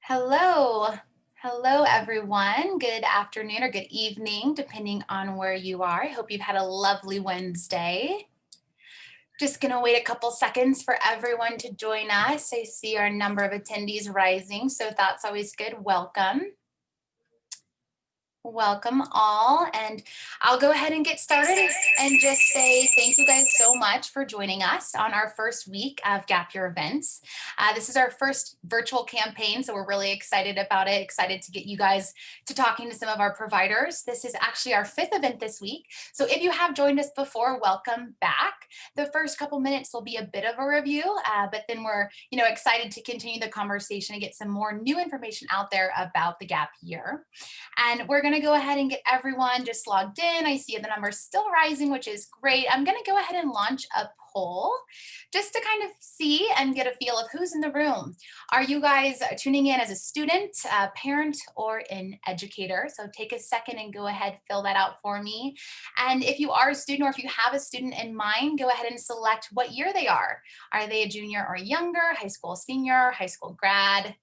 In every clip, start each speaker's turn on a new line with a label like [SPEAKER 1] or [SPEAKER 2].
[SPEAKER 1] Hello. Hello, everyone. Good afternoon or good evening, depending on where you are. I hope you've had a lovely Wednesday. Just going to wait a couple seconds for everyone to join us. I see our number of attendees rising, so that's always good. Welcome. Welcome all, and I'll go ahead and get started and just say thank you guys so much for joining us on our first week of Gap Year events. This is our first virtual campaign, so we're really excited about it, excited to get you guys to talking to some of our providers. This is actually our fifth event this week, so if you have joined us before, welcome back. The first couple minutes will be a bit of a review, but then we're excited to continue the conversation and get some more new information out there about the Gap Year. And we're going to go ahead and get everyone just logged in. I see the numbers still rising, which is great. I'm going to go ahead and launch a poll just to kind of see and get a feel of who's in the room. Are you guys tuning in as a student, a parent, or an educator? So take a second and go ahead, fill that out for me. And if you are a student or if you have a student in mind, go ahead and select what year they are. Are they a junior or younger, high school senior, high school grad?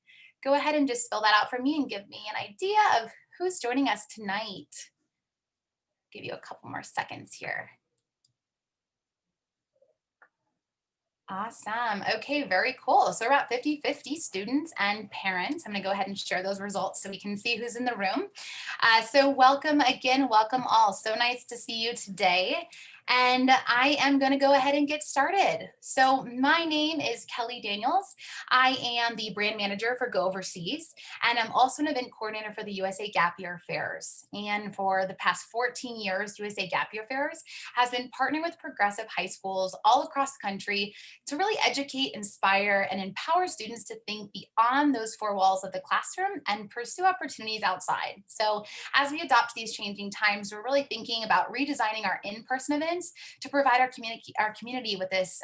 [SPEAKER 1] Go ahead and just fill that out for me and give me an idea of who's joining us tonight. Give you a couple more seconds here. Awesome. Okay, very cool. So we're about 50-50 students and parents. I'm going to go ahead and share those results so we can see who's in the room. So welcome again, welcome all. So nice to see you today. And I am going to go ahead and get started. So my name is Kelly Daniels. I am the brand manager for Go Overseas, and I'm also an event coordinator for the USA Gap Year Fairs. And for the past 14 years, USA Gap Year Fairs has been partnering with progressive high schools all across the country to really educate, inspire, and empower students to think beyond those four walls of the classroom and pursue opportunities outside. So as we adopt these changing times, we're really thinking about redesigning our in-person events to provide our community with this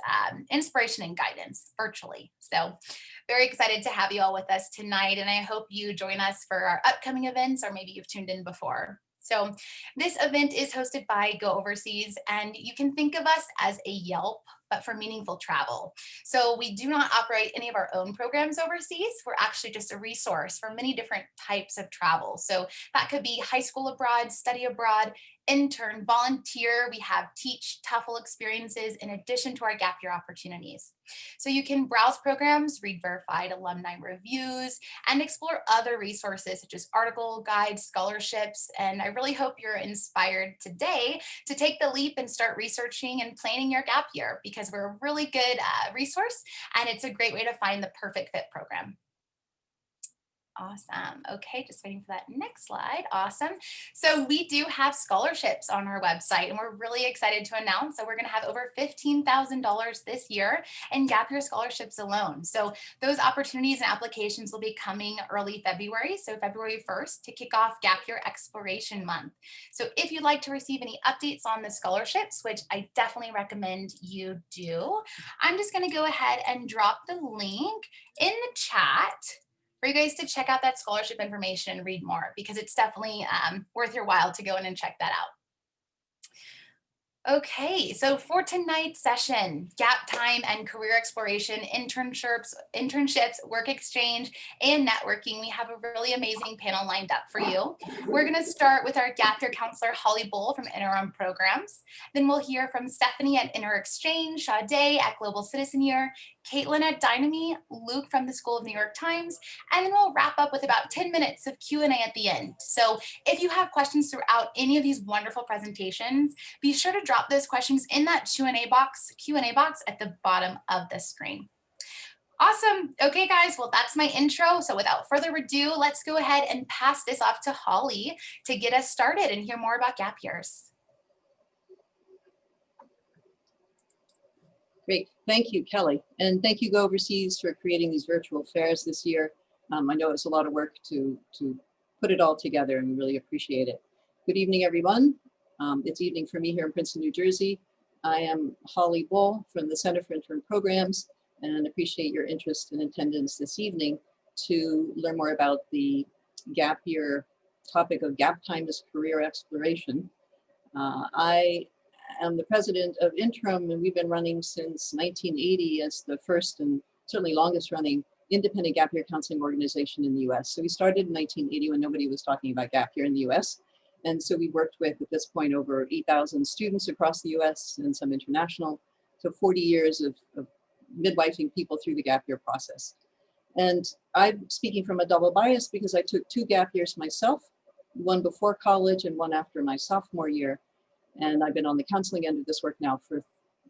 [SPEAKER 1] inspiration and guidance virtually. So very excited to have you all with us tonight, and I hope you join us for our upcoming events, or maybe you've tuned in before. So this event is hosted by Go Overseas, and you can think of us as a Yelp, but for meaningful travel. So we do not operate any of our own programs overseas. We're actually just a resource for many different types of travel. So that could be high school abroad, study abroad, intern, volunteer. We have teach, TOEFL experiences in addition to our gap year opportunities. So you can browse programs, read verified alumni reviews, and explore other resources such as article guides, scholarships. And I really hope you're inspired today to take the leap and start researching and planning your gap year, because we're a really good resource, and it's a great way to find the perfect fit program. Awesome. Okay, just waiting for that next slide. Awesome. So we do have scholarships on our website, and we're really excited to announce that we're going to have over $15,000 this year in gap year scholarships alone. So those opportunities and applications will be coming early February, so February 1st, to kick off Gap Year Exploration Month. So if you'd like to receive any updates on the scholarships, which I definitely recommend you do, I'm just going to go ahead and drop the link in the chat for you guys to check out that scholarship information and read more, because it's definitely worth your while to go in and check that out. Okay, so for tonight's session, gap time and career exploration, internships, work exchange, and networking, we have a really amazing panel lined up for you. We're going to start with our gap year counselor, Holly Bull from Interim Programs. Then we'll hear from Stephanie at InterExchange, Sade at Global Citizen Year, Caitlin at Dynamy, Luke from the School of New York Times, and then we'll wrap up with about 10 minutes of Q&A at the end. So if you have questions throughout any of these wonderful presentations, be sure to drop those questions in that Q&A box at the bottom of the screen. Awesome. Okay, guys, well, that's my intro. So without further ado, let's go ahead and pass this off to Holly to get us started and hear more about gap years.
[SPEAKER 2] Great, thank you, Kelly. And thank you, Go Overseas, for creating these virtual fairs this year. I know it's a lot of work to put it all together, and we really appreciate it. Good evening, everyone. It's evening for me here in Princeton, New Jersey. I am Holly Bull from the Center for Interim Programs, and appreciate your interest and attendance this evening to learn more about the gap year topic of gap time as career exploration. I am the president of Interim, and we've been running since 1980 as the first and certainly longest running independent gap year counseling organization in the US. So we started in 1980 when nobody was talking about gap year in the US. And so we worked with, at this point, over 8,000 students across the US and some international. So 40 years of midwifing people through the gap year process. And I'm speaking from a double bias because I took 2 gap years myself, one before college and one after my sophomore year. And I've been on the counseling end of this work now for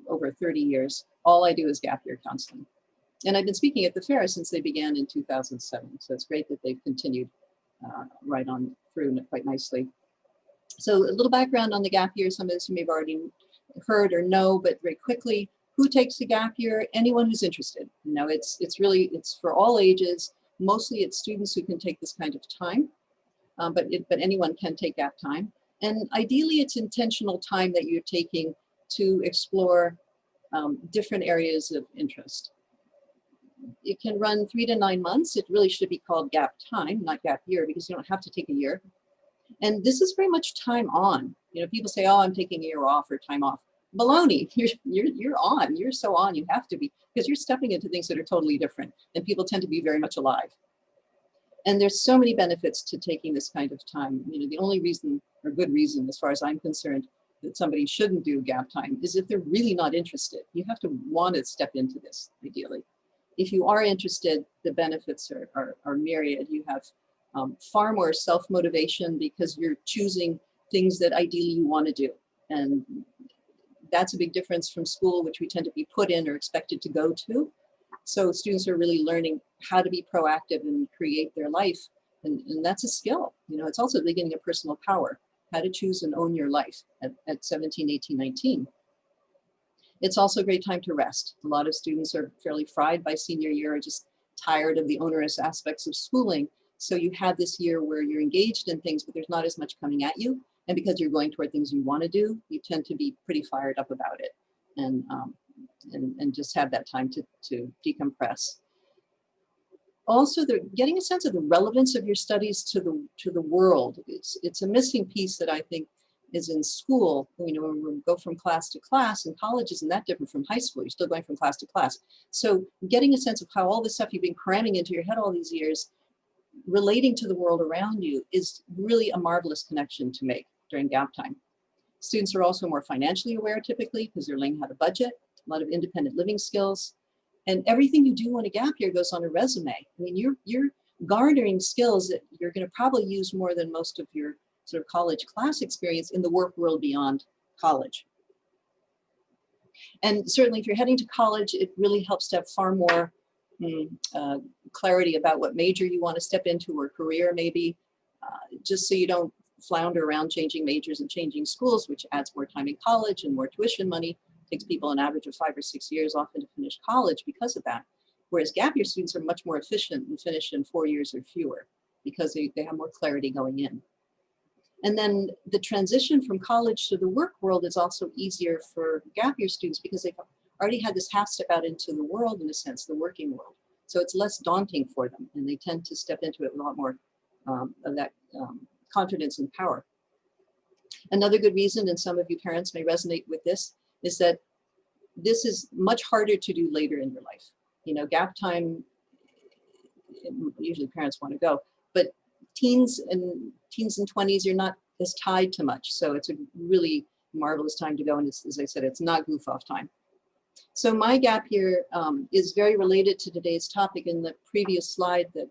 [SPEAKER 2] over 30 years. All I do is gap year counseling. And I've been speaking at the fair since they began in 2007. So it's great that they've continued right on through quite nicely. So a little background on the gap year. Some of this you may have already heard or know, but very quickly, who takes a gap year? Anyone who's interested. You know, it's for all ages. Mostly it's students who can take this kind of time, but anyone can take gap time. And ideally it's intentional time that you're taking to explore different areas of interest. It can run 3 to 9 months. It really should be called gap time, not gap year, because you don't have to take a year. And this is very much time on. You know, people say, oh, I'm taking a year off or time off. Baloney, you're on, you're so on, you have to be, because you're stepping into things that are totally different, and people tend to be very much alive. And there's so many benefits to taking this kind of time. You know, the only reason, or good reason as far as I'm concerned, that somebody shouldn't do gap time is if they're really not interested. You have to want to step into this, ideally. If you are interested, the benefits are myriad. You have far more self-motivation because you're choosing things that ideally you want to do. And that's a big difference from school, which we tend to be put in or expected to go to. So students are really learning how to be proactive and create their life. And that's a skill. You know, it's also the beginning of personal power, how to choose and own your life at 17, 18, 19. It's also a great time to rest. A lot of students are fairly fried by senior year, or just tired of the onerous aspects of schooling. So you have this year where you're engaged in things, but there's not as much coming at you. And because you're going toward things you want to do, you tend to be pretty fired up about it, and just have that time to decompress. Also, getting a sense of the relevance of your studies to the world. It's a missing piece that I think is in school. You know, when we go from class to class, and college isn't that different from high school. You're still going from class to class. So getting a sense of how all this stuff you've been cramming into your head all these years, relating to the world around you, is really a marvelous connection to make during gap time. Students are also more financially aware typically because they're learning how to budget, a lot of independent living skills. And everything you do on a gap year goes on a resume. I mean, you're garnering skills that you're going to probably use more than most of your sort of college class experience in the work world beyond college. And certainly if you're heading to college, it really helps to have far more clarity about what major you want to step into, or career maybe, just so you don't flounder around changing majors and changing schools, which adds more time in college and more tuition money. Takes people an average of 5 or 6 years often to finish college because of that. Whereas gap year students are much more efficient and finish in 4 years or fewer because they have more clarity going in. And then the transition from college to the work world is also easier for gap year students because they've already had this half step out into the world, in a sense, the working world. So it's less daunting for them, and they tend to step into it with a lot more of that confidence and power. Another good reason, and some of you parents may resonate with this, is that this is much harder to do later in your life. You know, gap time, usually parents want to go, but teens and 20s, you're not as tied to much. So it's a really marvelous time to go. And it's, as I said, it's not goof off time. So my gap year is very related to today's topic. In the previous slide that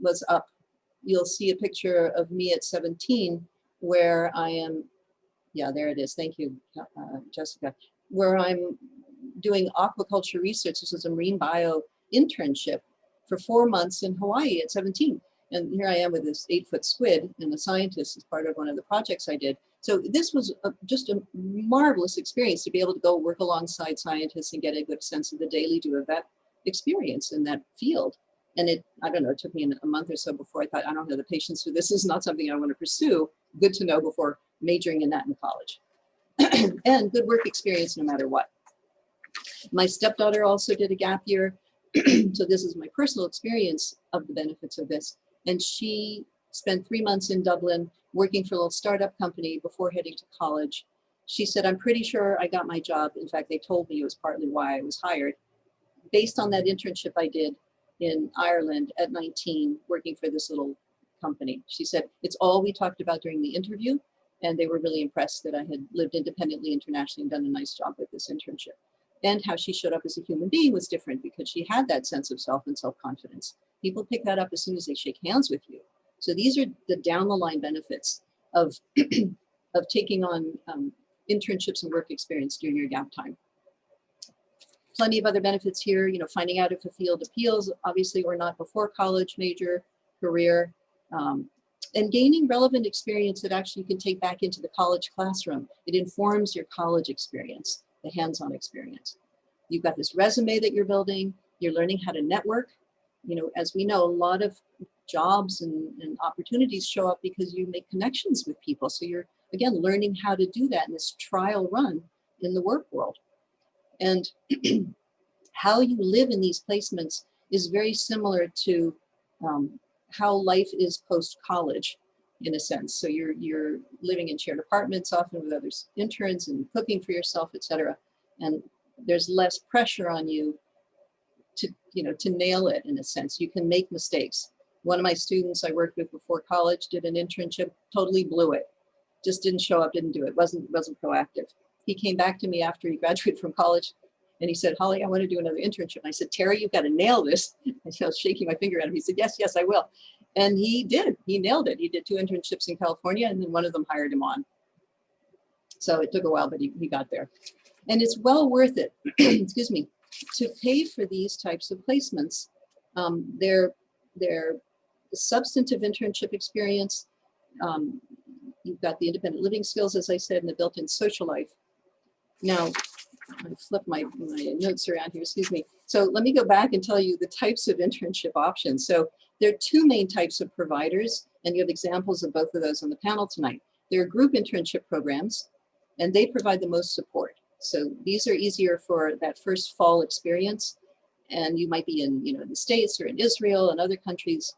[SPEAKER 2] was up, you'll see a picture of me at 17 where I am, yeah, there it is. Thank you, Jessica, where I'm doing aquaculture research. This is a marine bio internship for 4 months in Hawaii at 17. And here I am with this 8-foot squid and a scientist as part of one of the projects I did. So this was just a marvelous experience to be able to go work alongside scientists and get a good sense of the daily do of that experience in that field. And it, I don't know, it took me a month or so before I thought, I don't have the patience for this. This is not something I want to pursue. Good to know before majoring in that in college. And good work experience no matter what. My stepdaughter also did a gap year. So this is my personal experience of the benefits of this. And she spent 3 months in Dublin working for a little startup company before heading to college. She said, I'm pretty sure I got my job. In fact, they told me it was partly why I was hired. Based on that internship I did in Ireland at 19 working for this little company. She said, it's all we talked about during the interview. And they were really impressed that I had lived independently internationally and done a nice job with this internship. And how she showed up as a human being was different because she had that sense of self and self-confidence. People pick that up as soon as they shake hands with you. So these are the down the line benefits of, of taking on internships and work experience during your gap time. Plenty of other benefits here, you know, finding out if a field appeals, obviously, or not before college, major, career, and gaining relevant experience that actually you can take back into the college classroom. It informs your college experience, the hands-on experience. You've got this resume that you're building, you're learning how to network. You know, as we know, a lot of jobs and opportunities show up because you make connections with people. So you're, again, learning how to do that in this trial run in the work world. And how you live in these placements is very similar to how life is post-college, in a sense. So you're living in shared apartments, often with other interns, and cooking for yourself, etc. And there's less pressure on you to, you know, to nail it, in a sense. You can make mistakes. One of my students I worked with before college did an internship, totally blew it. Just didn't show up, didn't do it, wasn't proactive. He came back to me after he graduated from college and he said, Holly, I want to do another internship. And I said, Terry, you've got to nail this. And I was shaking my finger at him. He said, yes, I will. And he did, he nailed it. He did 2 internships in California and then one of them hired him on. So it took a while, but he got there. And it's well worth it, excuse me, to pay for these types of placements. They're substantive internship experience. You've got the independent living skills, as I said, and the built-in social life. Now, I flip my notes around here, excuse me. So let me go back and tell you the types of internship options. So there are 2 main types of providers, and you have examples of both of those on the panel tonight. There are group internship programs, and they provide the most support. So these are easier for that first fall experience, and you might be in, you know, the States or in Israel and other countries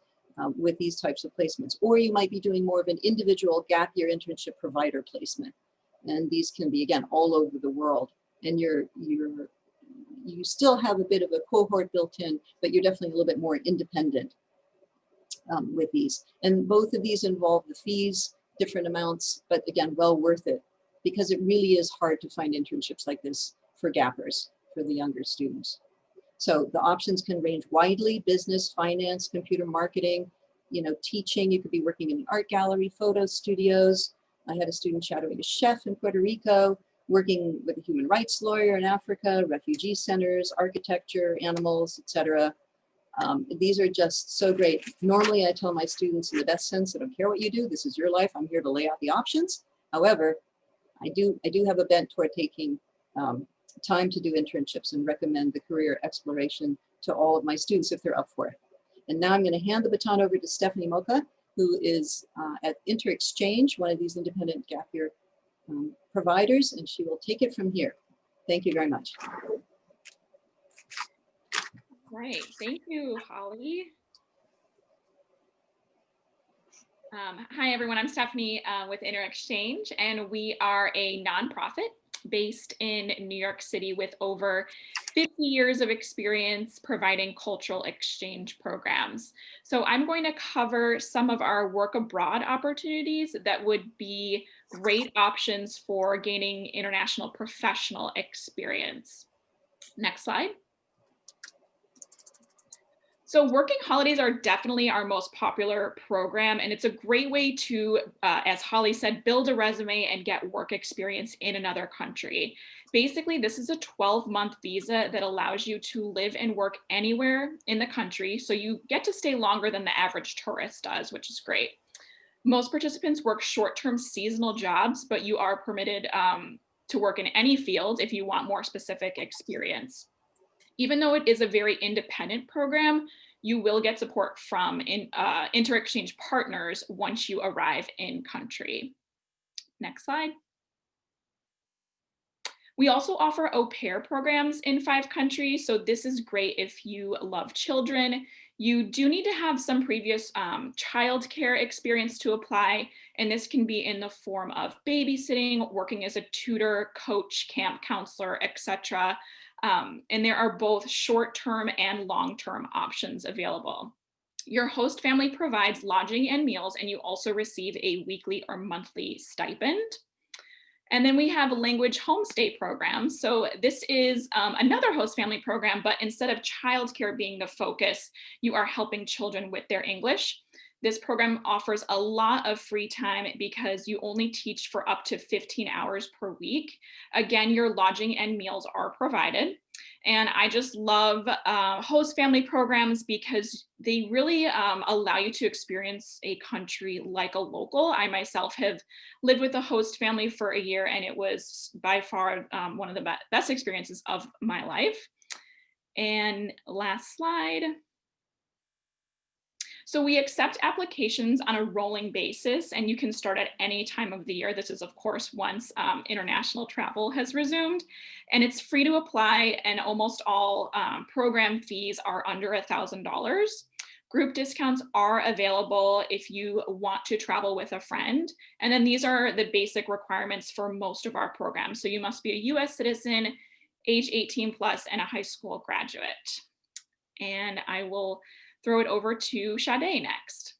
[SPEAKER 2] with these types of placements, or you might be doing more of an individual gap year internship provider placement. And these can be, again, all over the world. And you still have a bit of a cohort built in, but you're definitely a little bit more independent with these. And both of these involve the fees, different amounts, but again, well worth it, because it really is hard to find internships like this for gappers, for the younger students. So the options can range widely: business, finance, computer marketing, you know, teaching. You could be working in the art gallery, photo studios. I had a student shadowing a chef in Puerto Rico, working with a human rights lawyer in Africa, refugee centers, architecture, animals, etc. These are just so great. Normally I tell my students, in the best sense, I don't care what you do, this is your life, I'm here to lay out the options. However, I do have a bent toward taking time to do internships and recommend the career exploration to all of my students if they're up for it. And now I'm going to hand the baton over to Stephanie Mocha, who is at InterExchange, one of these independent gap year providers, and she will take it from here. Thank you very much.
[SPEAKER 3] Right, thank you, Holly. Hi everyone, I'm Stephanie with InterExchange, and we are a nonprofit based in New York City with over 50 years of experience providing cultural exchange programs. So I'm going to cover some of our work abroad opportunities that would be great options for gaining international professional experience. Next slide. So working holidays are definitely our most popular program, and it's a great way to, as Holly said, build a resume and get work experience in another country. Basically, this is a 12-month visa that allows you to live and work anywhere in the country, so you get to stay longer than the average tourist does, which is great. Most participants work short-term seasonal jobs, but you are permitted to work in any field if you want more specific experience. Even though it is a very independent program, you will get support from InterExchange partners once you arrive in country. Next slide. We also offer au pair programs in 5 countries, so this is great if you love children. You do need to have some previous childcare experience to apply, and this can be in the form of babysitting, working as a tutor, coach, camp counselor, etc. And there are both short-term and long-term options available. Your host family provides lodging and meals, and you also receive a weekly or monthly stipend. And then we have language homestay programs. So this is another host family program, but instead of childcare being the focus, you are helping children with their English. This program offers a lot of free time because you only teach for up to 15 hours per week. Again, your lodging and meals are provided. And I just love host family programs because they really allow you to experience a country like a local. I myself have lived with a host family for a year, and it was by far one of the best experiences of my life. And last slide. So we accept applications on a rolling basis, and you can start at any time of the year. This is, of course, once international travel has resumed, and it's free to apply, and almost all program fees are under $1,000. Group discounts are available if you want to travel with a friend. And then these are the basic requirements for most of our programs. So you must be a US citizen, age 18 plus, and a high school graduate. And I will throw it over to Sade next.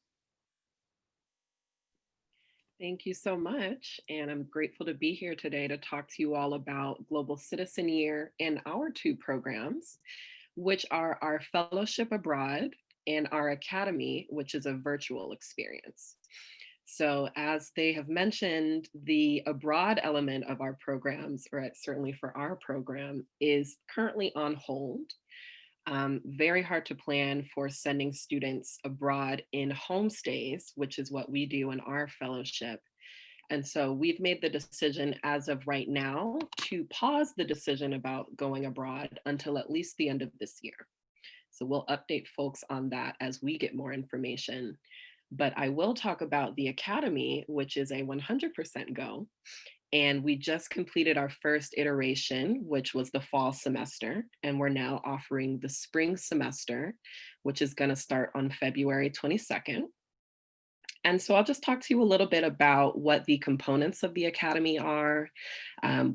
[SPEAKER 4] Thank you so much. And I'm grateful to be here today to talk to you all about Global Citizen Year and our two programs, which are our Fellowship Abroad and our Academy, which is a virtual experience. So as they have mentioned, the abroad element of our programs, or certainly for our program, is currently on hold. Very hard to plan for sending students abroad in homestays, which is what we do in our fellowship. And so we've made the decision as of right now to pause the decision about going abroad until at least the end of this year. So we'll update folks on that as we get more information. But I will talk about the Academy, which is a 100% go. And we just completed our first iteration, which was the fall semester. And we're now offering the spring semester, which is going to start on February 22nd. And so I'll just talk to you a little bit about what the components of the Academy are,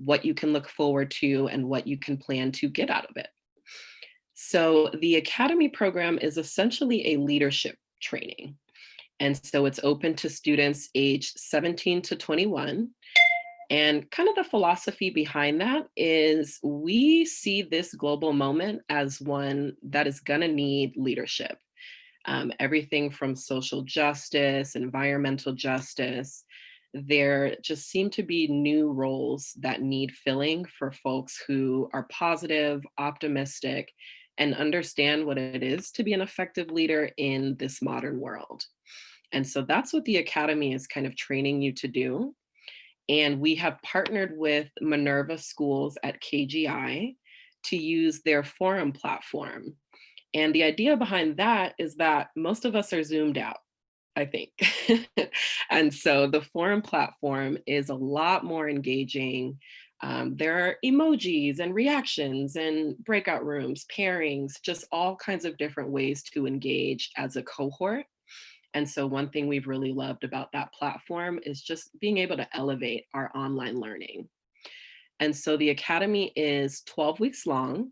[SPEAKER 4] what you can look forward to, and what you can plan to get out of it. So the Academy program is essentially a leadership training. And so it's open to students aged 17 to 21. And kind of the philosophy behind that is we see this global moment as one that is going to need leadership. Everything from social justice, environmental justice, there just seem to be new roles that need filling for folks who are positive, optimistic, and understand what it is to be an effective leader in this modern world. And so that's what the Academy is kind of training you to do. And we have partnered with Minerva Schools at KGI to use their forum platform. And the idea behind that is that most of us are zoomed out, I think. And so the forum platform is a lot more engaging. There are emojis and reactions and breakout rooms, pairings, just all kinds of different ways to engage as a cohort. And so one thing we've really loved about that platform is just being able to elevate our online learning. And so the Academy is 12 weeks long.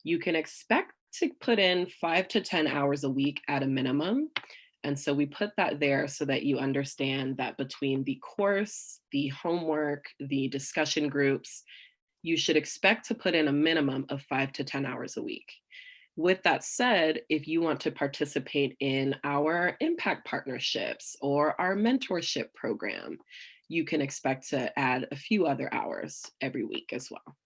[SPEAKER 4] You can expect to put in 5 to 10 hours a week at a minimum. And so we put that there so that you understand that between the course, the homework, the discussion groups, you should expect to put in a minimum of 5 to 10 hours a week. With that said, if you want to participate in our impact partnerships or our mentorship program, you can expect to add a few other hours every week as well.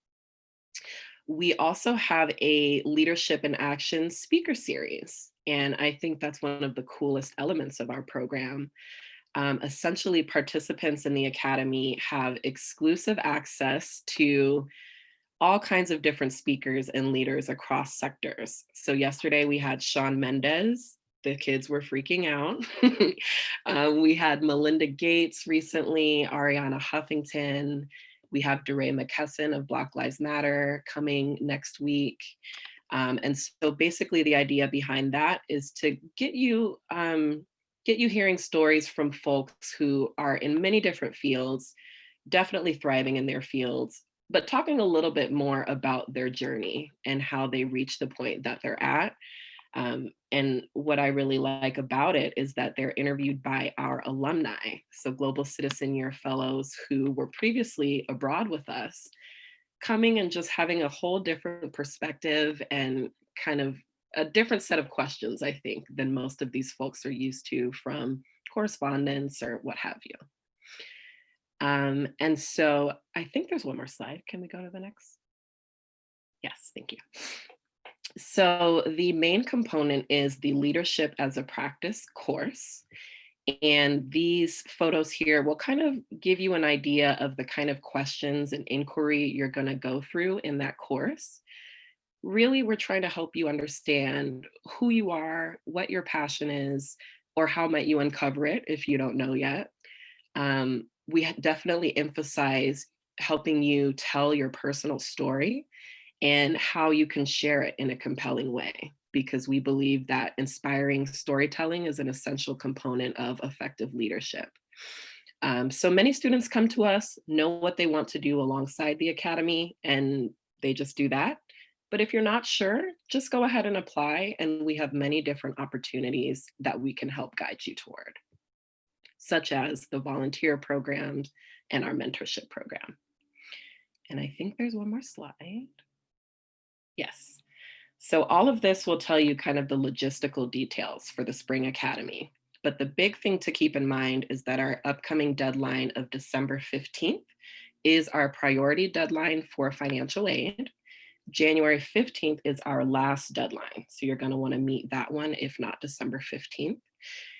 [SPEAKER 4] We also have a Leadership in Action speaker series, and I think that's one of the coolest elements of our program. Essentially, participants in the Academy have exclusive access to all kinds of different speakers and leaders across sectors. So yesterday we had Shawn Mendes. The kids were freaking out. We had Melinda Gates recently, Ariana Huffington. We have DeRay McKesson of Black Lives Matter coming next week. And so basically the idea behind that is to get you hearing stories from folks who are in many different fields, definitely thriving in their fields, but talking a little bit more about their journey and how they reach the point that they're at. And what I really like about it is that they're interviewed by our alumni, so Global Citizen Year Fellows who were previously abroad with us, coming and just having a whole different perspective and kind of a different set of questions, I think, than most of these folks are used to from correspondence or what have you. And so I think there's one more slide. Can we go to the next? Yes, thank you. So the main component is the Leadership as a Practice course. And these photos here will kind of give you an idea of the kind of questions and inquiry you're going to go through in that course. Really, we're trying to help you understand who you are, what your passion is, or how might you uncover it if you don't know yet. We definitely emphasize helping you tell your personal story and how you can share it in a compelling way, because we believe that inspiring storytelling is an essential component of effective leadership. So many students come to us, know what they want to do alongside the academy, and they just do that. But if you're not sure, just go ahead and apply, and we have many different opportunities that we can help guide you toward, such as the volunteer programs and our mentorship program. And I think there's one more slide. Yes. So all of this will tell you kind of the logistical details for the Spring Academy. But the big thing to keep in mind is that our upcoming deadline of December 15th is our priority deadline for financial aid. January 15th is our last deadline. So you're going to want to meet that one, if not December 15th.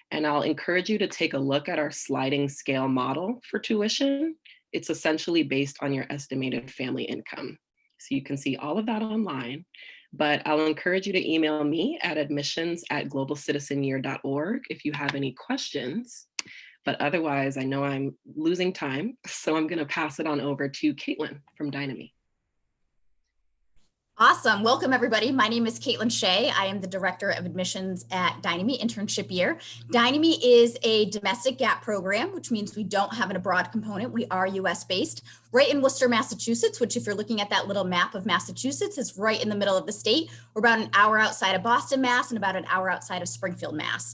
[SPEAKER 4] And I'll encourage you to take a look at our sliding scale model for tuition. It's essentially based on your estimated family income. So you can see all of that online, but I'll encourage you to email me at admissions@globalcitizenyear.org if you have any questions. But otherwise, I know I'm losing time, so I'm going to pass it on over to Caitlin from Dynamy.
[SPEAKER 1] Awesome. Welcome, everybody. My name is Caitlin Shea. I am the Director of Admissions at Dynamy Internship Year. Dynamy is a domestic gap program, which means we don't have an abroad component. We are US based, right in Worcester, Massachusetts, which if you're looking at that little map of Massachusetts, is right in the middle of the state. We're about an hour outside of Boston, Mass, and about an hour outside of Springfield, Mass.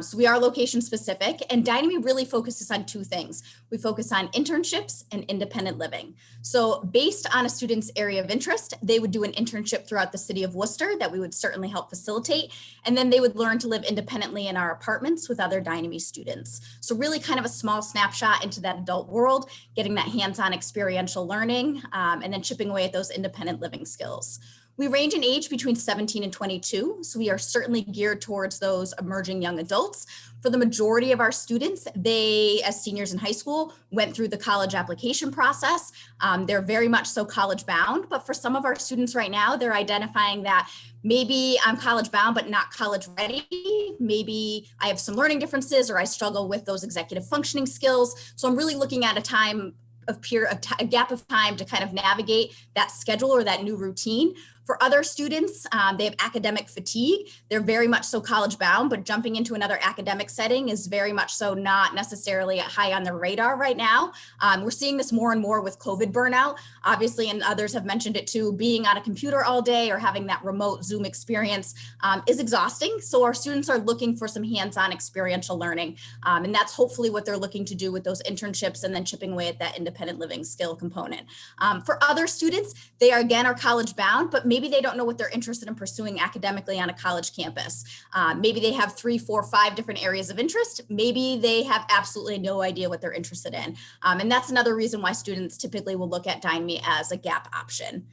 [SPEAKER 1] So we are location specific, and Dynamy really focuses on two things. We focus on internships and independent living. So based on a student's area of interest, they would do an internship throughout the city of Worcester that we would certainly help facilitate. And then they would learn to live independently in our apartments with other Dynamy students. So really kind of a small snapshot into that adult world, getting that hands-on experiential learning, and then chipping away at those independent living skills. We range in age between 17 and 22, so we are certainly geared towards those emerging young adults. For the majority of our students, they, as seniors in high school, went through the college application process. They're very much so college bound, but for some of our students right now, they're identifying that maybe I'm college bound, but not college ready. Maybe I have some learning differences, or I struggle with those executive functioning skills. So I'm really looking at a gap of time to kind of navigate that schedule or that new routine. For other students, they have academic fatigue. They're very much so college bound, but jumping into another academic setting is very much so not necessarily high on their radar right now. We're seeing this more and more with COVID burnout, obviously, and others have mentioned it too. Being on a computer all day or having that remote Zoom experience is exhausting. So our students are looking for some hands-on experiential learning. And that's hopefully what they're looking to do with those internships and then chipping away at that independent living skill component. For other students, they are again college bound, but maybe they don't know what they're interested in pursuing academically on a college campus. Maybe they have 3, 4, 5 different areas of interest. Maybe they have absolutely no idea what they're interested in. And that's another reason why students typically will look at Dynamy as a gap option.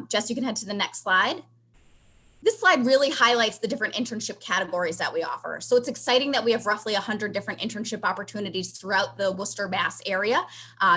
[SPEAKER 1] Jess, you can head to the next slide. This slide really highlights the different internship categories that we offer. So it's exciting that we have roughly 100 different internship opportunities throughout the Worcester, Mass area.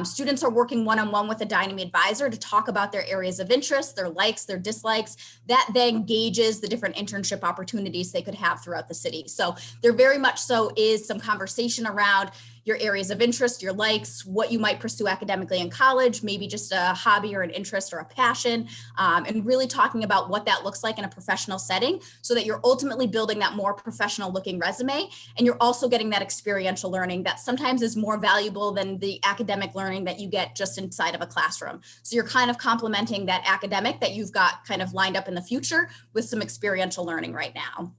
[SPEAKER 1] Students are working one-on-one with a Dynamy advisor to talk about their areas of interest, their likes, their dislikes. That then gauges the different internship opportunities they could have throughout the city. So there very much so is some conversation around,
[SPEAKER 5] your areas of interest, your likes, what you might pursue academically in college, maybe just a hobby or an interest or a passion, and really talking about what that looks like in a professional setting so that you're ultimately building that more professional looking resume. And you're also getting that experiential learning that sometimes is more valuable than the academic learning that you get just inside of a classroom. So you're kind of complementing that academic that you've got kind of lined up in the future with some experiential learning right now.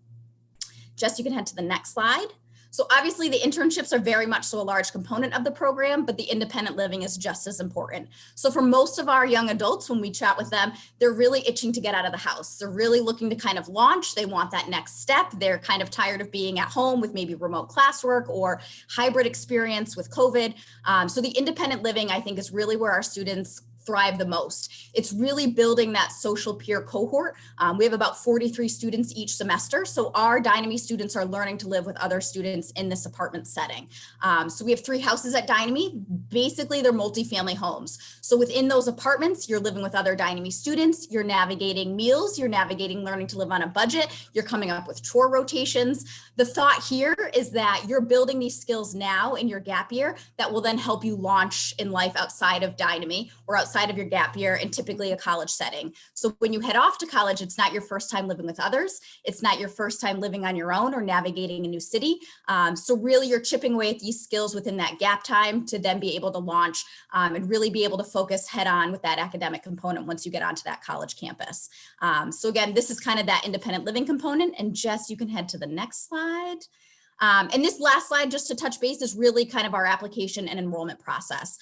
[SPEAKER 5] Jess, you can head to the next slide. So obviously the internships are very much so a large component of the program, but the independent living is just as important. So for most of our young adults, when we chat with them, they're really itching to get out of the house. They're really looking to kind of launch. They want that next step. They're kind of tired of being at home with maybe remote classwork or hybrid experience with COVID. So the independent living, I think, is really where our students thrive the most. It's really building that social peer cohort. We have about 43 students each semester. So our Dynamy students are learning to live with other students in this apartment setting. So we have 3 houses at Dynamy. Basically, they're multifamily homes. So within those apartments, you're living with other Dynamy students, you're navigating meals, you're navigating learning to live on a budget, you're coming up with chore rotations. The thought here is that you're building these skills now in your gap year that will then help you launch in life outside of Dynamy or outside of your gap year in typically a college setting. So when you head off to college, it's not your first time living with others. It's not your first time living on your own or navigating a new city. So really you're chipping away at these skills within that gap time to then be able to launch and really be able to focus head on with that academic component once you get onto that college campus. So again, this is kind of that independent living component. And Jess, you can head to the next slide. And this last slide, just to touch base, is really kind of our application and enrollment process.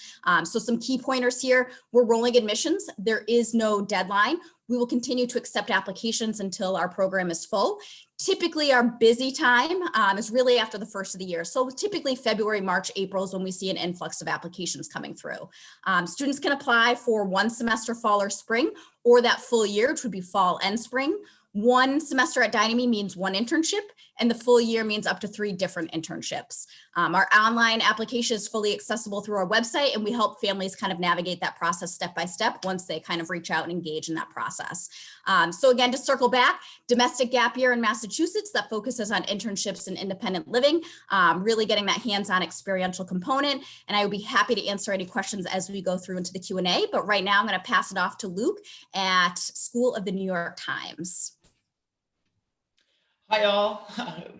[SPEAKER 5] So some key pointers here, we're rolling admissions. There is no deadline. We will continue to accept applications until our program is full. Typically our busy time is really after the first of the year. So typically February, March, April is when we see an influx of applications coming through. Students can apply for 1 semester, fall or spring, or that full year, which would be fall and spring. 1 semester at Dynamy means 1 internship, and the full year means up to 3 different internships. Our online application is fully accessible through our website, and we help families kind of navigate that process step by step once they kind of reach out and engage in that process. So again, to circle back, domestic gap year in Massachusetts that focuses on internships and independent living, really getting that hands-on experiential component. And I would be happy to answer any questions as we go through into the Q&A. But right now I'm going to pass it off to Luke at School of the New York Times.
[SPEAKER 6] Hi all,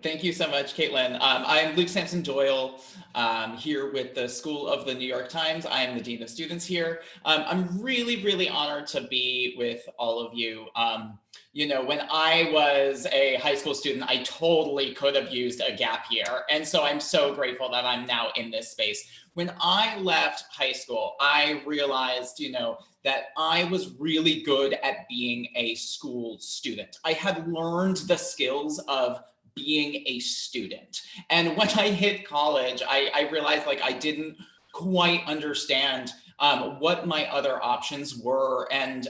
[SPEAKER 6] thank you so much, Caitlin. I'm Luke Sampson Doyle, here with the School of the New York Times. I am the Dean of Students here. I'm really honored to be with all of you. You know, when I was a high school student, I totally could have used a gap year. And so I'm so grateful that I'm now in this space. When I left high school, I realized, you know, that I was really good at being a school student. I had learned the skills of being a student. And when I hit college, I realized like I didn't quite understand what my other options were. And,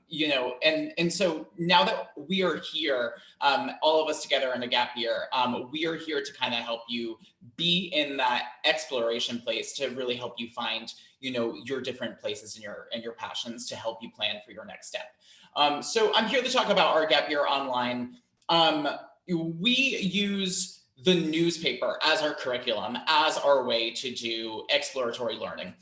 [SPEAKER 6] you know, and so now that we are here, all of us together in a gap year, we are here to kind of help you be in that exploration place to really help you find, you know, your different places and your passions to help you plan for your next step. So I'm here to talk about our gap year online. We use the newspaper as our curriculum, as our way to do exploratory learning.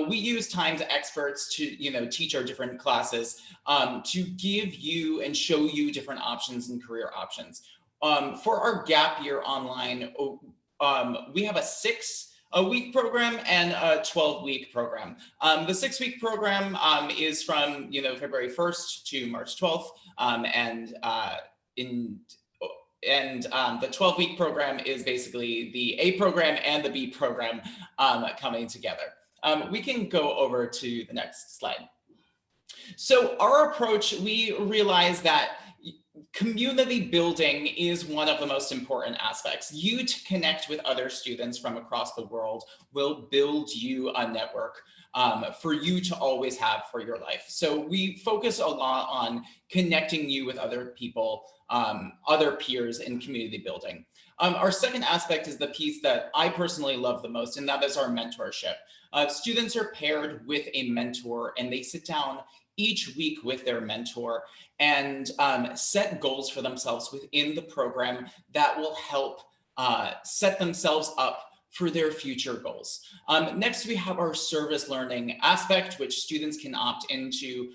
[SPEAKER 6] We use Times experts to, you know, teach our different classes, to give you and show you different options and career options. For our gap year online, we have a 6-week program and a 12-week program. The 6-week program is from, you know, February 1st to March 12th, the 12-week program is basically the A program and the B program coming together. We can go over to the next slide. So our approach, we realize that community building is one of the most important aspects. You to connect with other students from across the world will build you a network for you to always have for your life. So we focus a lot on connecting you with other people, other peers in community building. Our second aspect is the piece that I personally love the most, and that is our mentorship. Students are paired with a mentor and they sit down each week with their mentor and set goals for themselves within the program that will help set themselves up for their future goals. Next, we have our service learning aspect, which students can opt into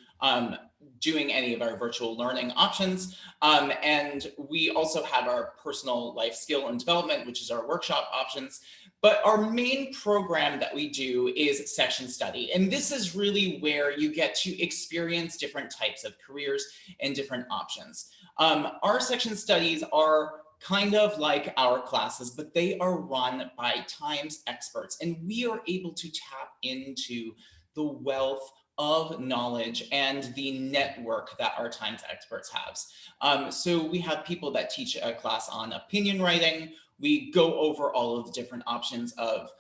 [SPEAKER 6] doing any of our virtual learning options. And we also have our personal life skill and development, which is our workshop options. But our main program that we do is section study. And this is really where you get to experience different types of careers and different options. Our section studies are kind of like our classes, but they are run by Times experts. And we are able to tap into the wealth of knowledge and the network that our Times experts have. So we have people that teach a class on opinion writing. We go over all of the different options of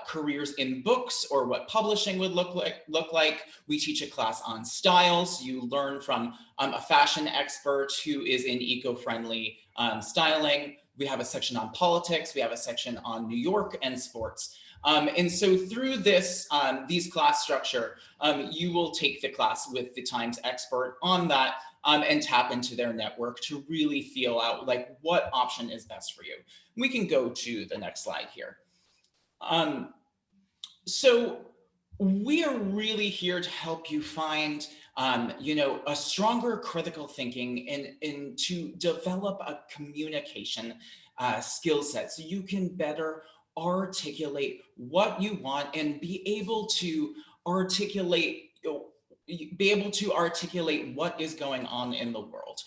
[SPEAKER 6] careers in books or what publishing would look like. We teach a class on style, so you learn from a fashion expert who is in eco-friendly styling. We have a section on politics. We have a section on New York and sports. And so through this, these class structure, you will take the class with the Times expert on that and tap into their network to really feel out like what option is best for you. We can go to the next slide here. So we are really here to help you find, a stronger critical thinking and to develop a communication skill set so you can better articulate what you want and be able to articulate what is going on in the world.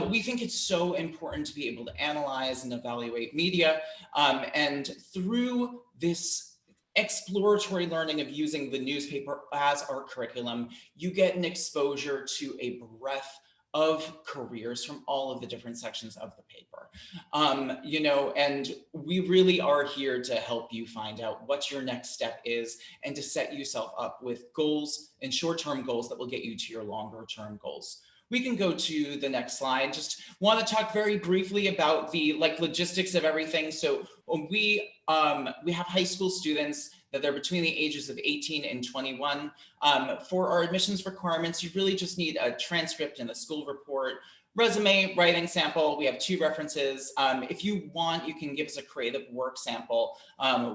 [SPEAKER 6] We think it's so important to be able to analyze and evaluate media. And through this exploratory learning of using the newspaper as our curriculum, you get an exposure to a breadth of careers from all of the different sections of the paper. And we really are here to help you find out what your next step is and to set yourself up with goals and short-term goals that will get you to your longer-term goals. We can go to the next slide. Just want to talk very briefly about the logistics of everything. So we have high school students that they're between the ages of 18 and 21. For our admissions requirements, you really just need a transcript and a school report, resume, writing sample. We have 2 references. If you want, you can give us a creative work sample.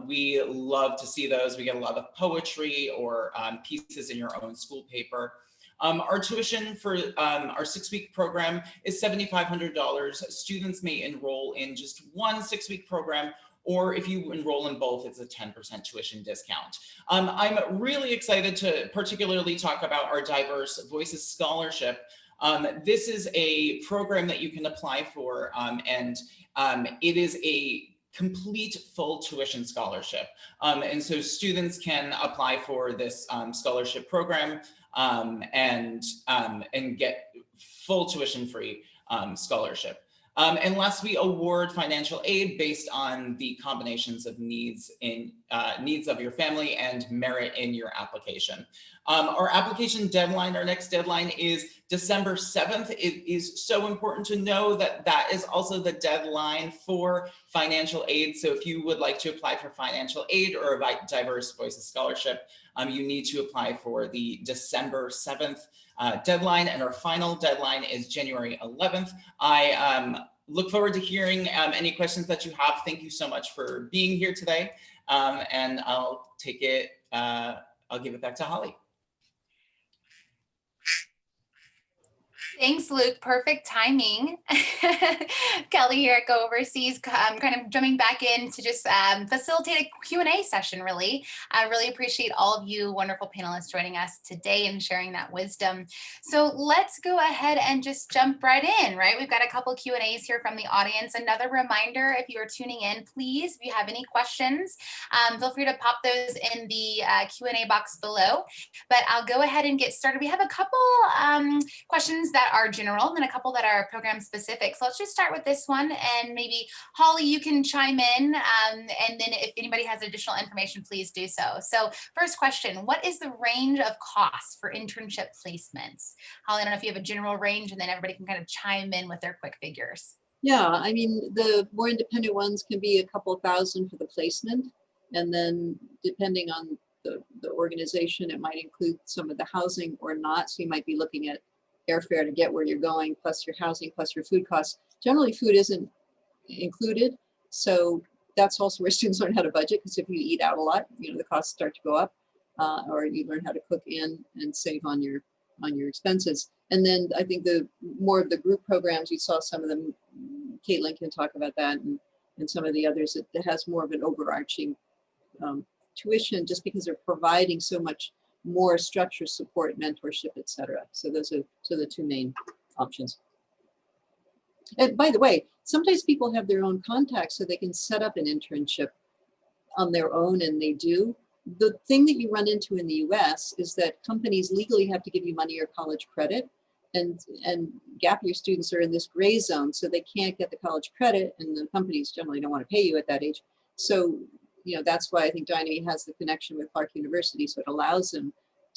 [SPEAKER 6] We love to see those. We get a lot of poetry or pieces in your own school paper. Our tuition for our 6-week program is $7,500. Students may enroll in just one 6-week program, or if you enroll in both, it's a 10% tuition discount. I'm really excited to particularly talk about our Diverse Voices Scholarship. This is a program that you can apply for, and it is a complete full tuition scholarship. And so students can apply for this scholarship program and get full tuition-free scholarship. And last, we award financial aid based on the combinations of needs of your family and merit in your application. Our application deadline, our next deadline is December 7th. It is so important to know that that is also the deadline for financial aid. So if you would like to apply for financial aid or a Diverse Voices Scholarship, you need to apply for the December 7th deadline, and our final deadline is January 11th. I look forward to hearing any questions that you have. Thank you so much for being here today. And I'll give it back to Holly.
[SPEAKER 1] Thanks, Luke. Perfect timing. Kelly here at Go Overseas, kind of jumping back in to just facilitate a Q&A session, really. I really appreciate all of you wonderful panelists joining us today and sharing that wisdom. So let's go ahead and just jump right in, right? We've got a couple Q&As here from the audience. Another reminder, if you are tuning in, please, if you have any questions, feel free to pop those in the Q&A box below. But I'll go ahead and get started. We have a couple questions that are general and then a couple that are program specific. So let's just start with this one, and maybe Holly, you can chime in, and then if anybody has additional information, please do so. So first question, what is the range of costs for internship placements? Holly, I don't know if you have a general range, and then everybody can kind of chime in with their quick figures.
[SPEAKER 2] Yeah, I mean, the more independent ones can be a couple thousand for the placement. And then depending on the organization, it might include some of the housing or not. So you might be looking at airfare to get where you're going, plus your housing, plus your food costs. Generally, food isn't included. So that's also where students learn how to budget, because if you eat out a lot, the costs start to go up, or you learn how to cook in and save on your expenses. And then I think the more of the group programs, you saw some of them, Caitlin can talk about that, and some of the others, that has more of an overarching tuition, just because they're providing so much more structure, support, mentorship, etc. So those are the two main options. And by the way, sometimes people have their own contacts, so they can set up an internship on their own, and they do. The thing that you run into in the US is that companies legally have to give you money or college credit, and gap year students are in this gray zone, so they can't get the college credit, and the companies generally don't want to pay you at that age. So, that's why I think Dynamy has the connection with Clark University, so it allows them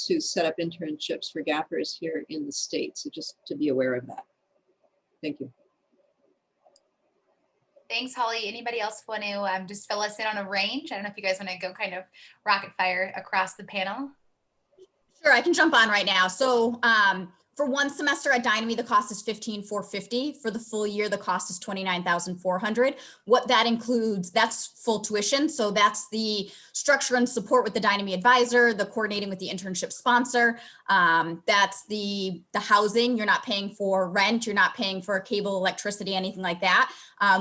[SPEAKER 2] to set up internships for gappers here in the States. So just to be aware of that. Thank you.
[SPEAKER 1] Thanks, Holly. Anybody else want to just fill us in on a range? I don't know if you guys want to go kind of rapid fire across the panel.
[SPEAKER 5] Sure, I can jump on right now. So for one semester at Dynamy, the cost is $15,450. For the full year, the cost is $29,400. What that includes, that's full tuition. So that's the structure and support with the Dynamy advisor, the coordinating with the internship sponsor. That's the housing. You're not paying for rent. You're not paying for cable, electricity, anything like that.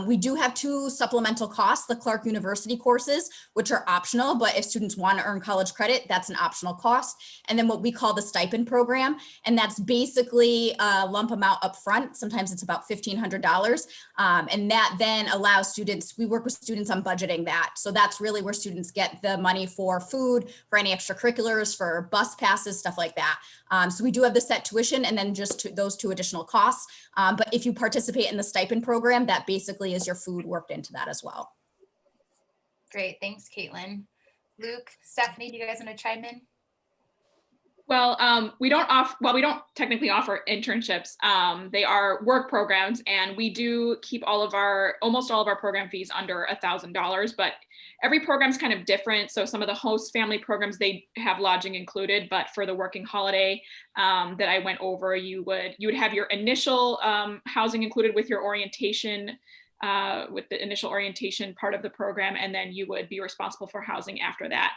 [SPEAKER 5] We do have two supplemental costs, the Clark University courses, which are optional, but if students want to earn college credit, that's an optional cost. And then what we call the stipend program, and that's basically a lump amount up front. Sometimes it's about $1,500. And that then allows students, we work with students on budgeting that. So that's really where students get the money for food, for any extracurriculars, for bus passes, stuff like that. So we do have the set tuition and then just those two additional costs. But if you participate in the stipend program, that basically is your food worked into that as well.
[SPEAKER 1] Great, thanks, Caitlin. Luke, Stephanie, do you guys want to chime in?
[SPEAKER 3] Well, we don't technically offer internships. They are work programs, and we do keep almost all of our program fees under $1,000, but every program is kind of different. So some of the host family programs, they have lodging included, but for the working holiday that I went over, you would have your initial housing included with your orientation, with the initial orientation part of the program, and then you would be responsible for housing after that.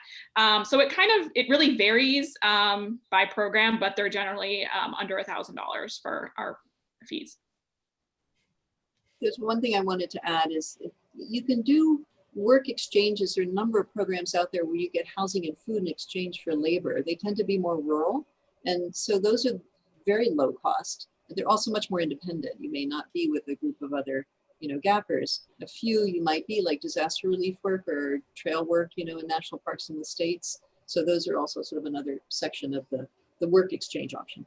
[SPEAKER 3] So it really varies by program, but they're generally under $1,000 for our fees.
[SPEAKER 2] There's one thing I wanted to add is you can do work exchanges. There are a number of programs out there where you get housing and food in exchange for labor. They tend to be more rural, and so those are very low cost. They're also much more independent. You may not be with a group of other gappers. A few you might be, like disaster relief work or trail work, in national parks in the States. So those are also sort of another section of the work exchange option.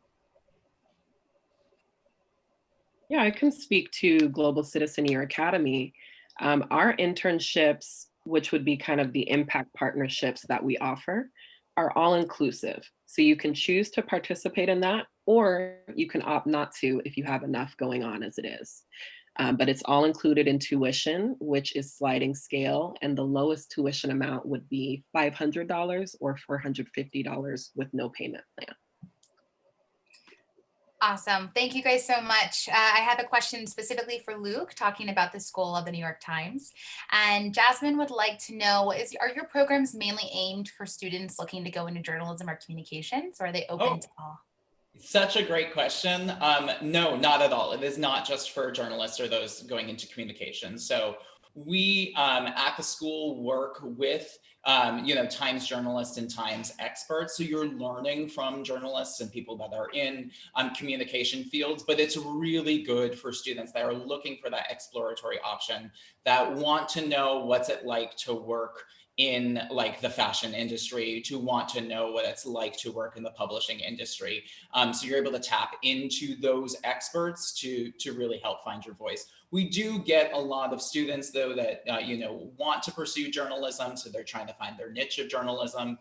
[SPEAKER 4] Yeah, I can speak to Global Citizen Year Academy. Our internships, which would be kind of the impact partnerships that we offer, are all inclusive. So you can choose to participate in that, or you can opt not to if you have enough going on as it is. But it's all included in tuition, which is sliding scale, and the lowest tuition amount would be $500 or $450 with no payment plan.
[SPEAKER 1] Awesome. Thank you guys so much. I have a question specifically for Luke, talking about the School of the New York Times. And Jasmine would like to know, are your programs mainly aimed for students looking to go into journalism or communications, or are they open to all?
[SPEAKER 6] Such a great question. No, not at all. It is not just for journalists or those going into communications. So we at the school work with Times journalists and Times experts. So you're learning from journalists and people that are in communication fields, but it's really good for students that are looking for that exploratory option, that want to know what's it like to work in like the fashion industry, to want to know what it's like to work in the publishing industry. So you're able to tap into those experts to really help find your voice. We do get a lot of students though that want to pursue journalism, so they're trying to find their niche of journalism.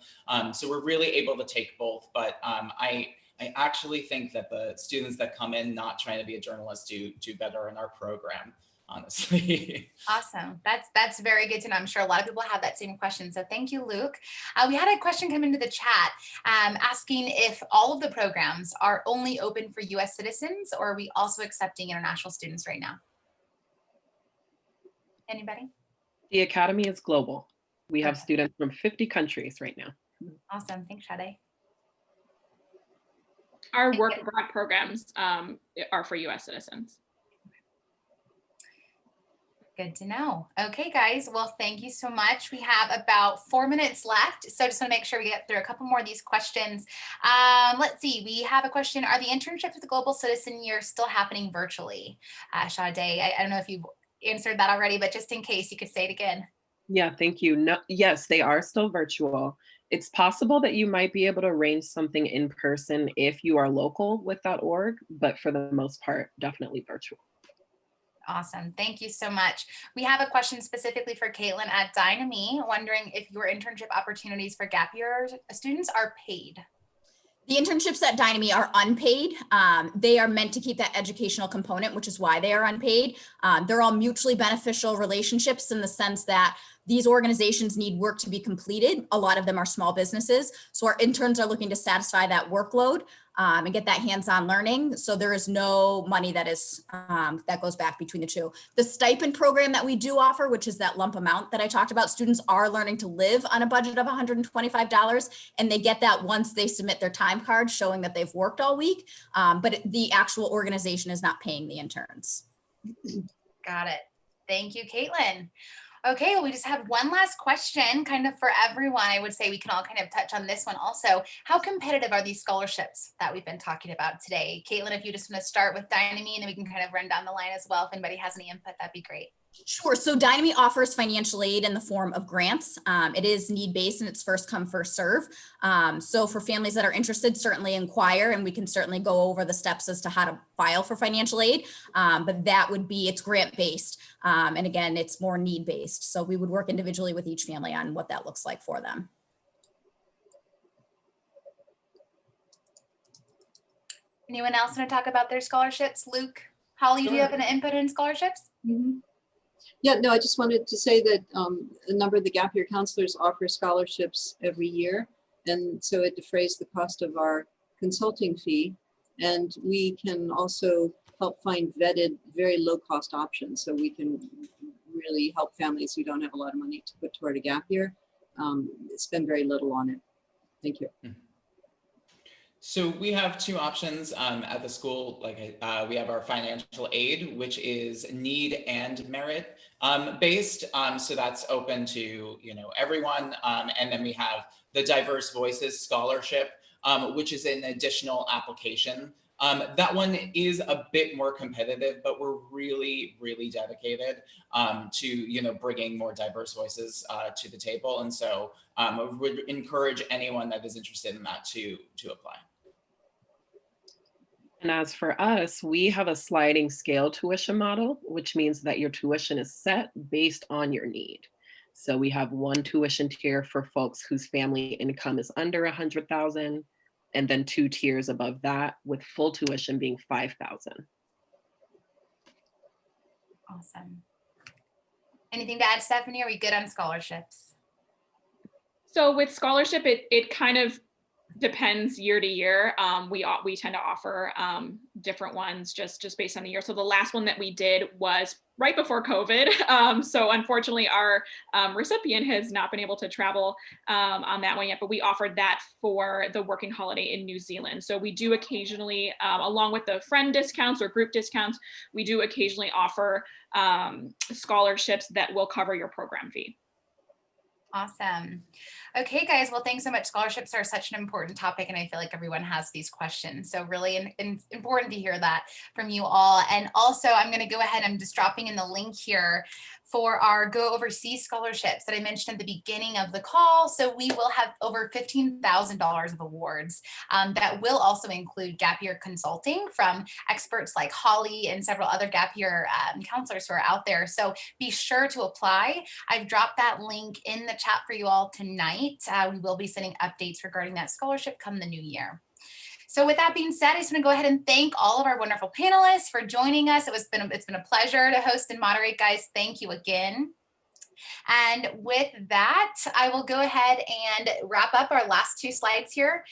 [SPEAKER 6] So we're really able to take both, but I actually think that the students that come in not trying to be a journalist do better in our program, honestly.
[SPEAKER 1] Awesome. That's very good to know. I'm sure a lot of people have that same question. So thank you, Luke. We had a question come into the chat asking if all of the programs are only open for US citizens, or are we also accepting international students right now? Anybody?
[SPEAKER 4] The Academy is global. We have
[SPEAKER 1] Okay.
[SPEAKER 4] students from 50 countries right now.
[SPEAKER 1] Awesome. Thanks, Sade.
[SPEAKER 3] Our
[SPEAKER 1] Thank
[SPEAKER 3] work
[SPEAKER 1] you.
[SPEAKER 3] abroad programs are for US citizens.
[SPEAKER 1] Good to know. Okay, guys. Well, thank you so much. We have about 4 minutes left. So I just want to make sure we get through a couple more of these questions. Let's see. We have a question. Are the internships with the Global Citizen Year still happening virtually? Sade, I don't know if you've answered that already, but just in case you could say it again.
[SPEAKER 4] Yeah, thank you. No, yes, they are still virtual. It's possible that you might be able to arrange something in person if you are local with .org, but for the most part, definitely virtual.
[SPEAKER 1] Awesome. Thank you so much. We have a question specifically for Caitlin at Dynamy, wondering if your internship opportunities for gap year students are paid.
[SPEAKER 5] The internships at Dynamy are unpaid. They are meant to keep that educational component, which is why they are unpaid. They're all mutually beneficial relationships in the sense that these organizations need work to be completed. A lot of them are small businesses. So our interns are looking to satisfy that workload and get that hands-on learning. So there is no money that is that goes back between the two. The stipend program that we do offer, which is that lump amount that I talked about, students are learning to live on a budget of $125, and they get that once they submit their time card showing that they've worked all week. But the actual organization is not paying the interns.
[SPEAKER 1] Got it. Thank you, Caitlin. Okay, well, we just have one last question kind of for everyone. I would say we can all kind of touch on this one also. How competitive are these scholarships that we've been talking about today? Caitlin, if you just want to start with Dynamy, and then we can kind of run down the line as well. If anybody has any input, that'd be great.
[SPEAKER 5] Sure. So Dynamy offers financial aid in the form of grants. It is need-based and it's first come, first serve. So for families that are interested, certainly inquire, and we can certainly go over the steps as to how to file for financial aid. But that would be, it's grant-based. And again, it's more need-based. So we would work individually with each family on what that looks like for them.
[SPEAKER 1] Anyone else want to talk about their scholarships? Luke, Holly, do you have an input in scholarships?
[SPEAKER 2] Mhm. Yeah, no, I just wanted to say that a number of the gap year counselors offer scholarships every year. And so it defrays the cost of our consulting fee. And we can also help find vetted, very low cost options. So we can really help families who don't have a lot of money to put toward a gap year spend very little on it. Thank you.
[SPEAKER 6] So we have two options at the school. Like we have our financial aid, which is need and merit based. So that's open to everyone. And then we have the Diverse Voices Scholarship, which is an additional application. That one is a bit more competitive, but we're really, really dedicated to bringing more diverse voices to the table. And so I would encourage anyone that is interested in that to apply.
[SPEAKER 4] And as for us, we have a sliding scale tuition model, which means that your tuition is set based on your need. So we have one tuition tier for folks whose family income is under 100,000, and then two tiers above that, with full tuition being 5,000.
[SPEAKER 1] Awesome. Anything to add, Stephanie? Are we good on scholarships?
[SPEAKER 3] So with scholarship, it kind of depends year to year. We tend to offer different ones just based on the year. So the last one that we did was right before COVID. So unfortunately, our recipient has not been able to travel on that one yet, but we offered that for the working holiday in New Zealand. So we do occasionally, along with the friend discounts or group discounts, we do occasionally offer scholarships that will cover your program fee.
[SPEAKER 1] Awesome. Okay, guys. Well, thanks so much. Scholarships are such an important topic, and I feel like everyone has these questions. So really important to hear that from you all. And also, I'm going to go ahead. I'm just dropping in the link here for our Go Overseas scholarships that I mentioned at the beginning of the call. So we will have over $15,000 of awards that will also include gap year consulting from experts like Holly and several other gap year counselors who are out there. So be sure to apply. I've dropped that link in the chat for you all tonight. We will be sending updates regarding that scholarship come the new year. So with that being said, I just want to go ahead and thank all of our wonderful panelists for joining us. It's been a pleasure to host and moderate, guys. Thank you again. And with that, I will go ahead and wrap up our last two slides here.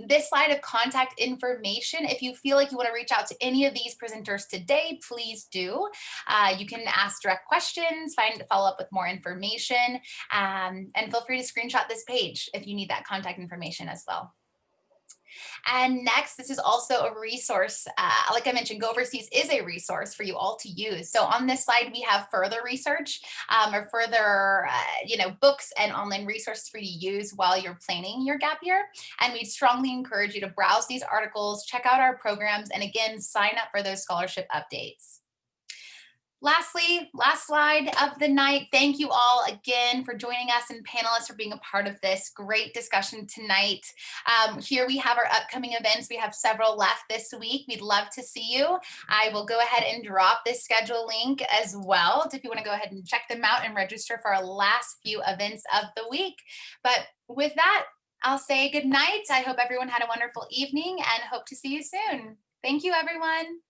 [SPEAKER 1] This slide of contact information, if you feel like you want to reach out to any of these presenters today, please do. You can ask direct questions, follow up with more information, and feel free to screenshot this page if you need that contact information as well. And next, this is also a resource. Like I mentioned, Go Overseas is a resource for you all to use. So on this slide, we have further research or further, books and online resources for you to use while you're planning your gap year. And we'd strongly encourage you to browse these articles, check out our programs, and again, sign up for those scholarship updates. Lastly, last slide of the night. Thank you all again for joining us, and panelists for being a part of this great discussion tonight. Here we have our upcoming events. We have several left this week. We'd love to see you. I will go ahead and drop this schedule link as well if you want to go ahead and check them out and register for our last few events of the week. But with that, I'll say good night. I hope everyone had a wonderful evening and hope to see you soon. Thank you, everyone.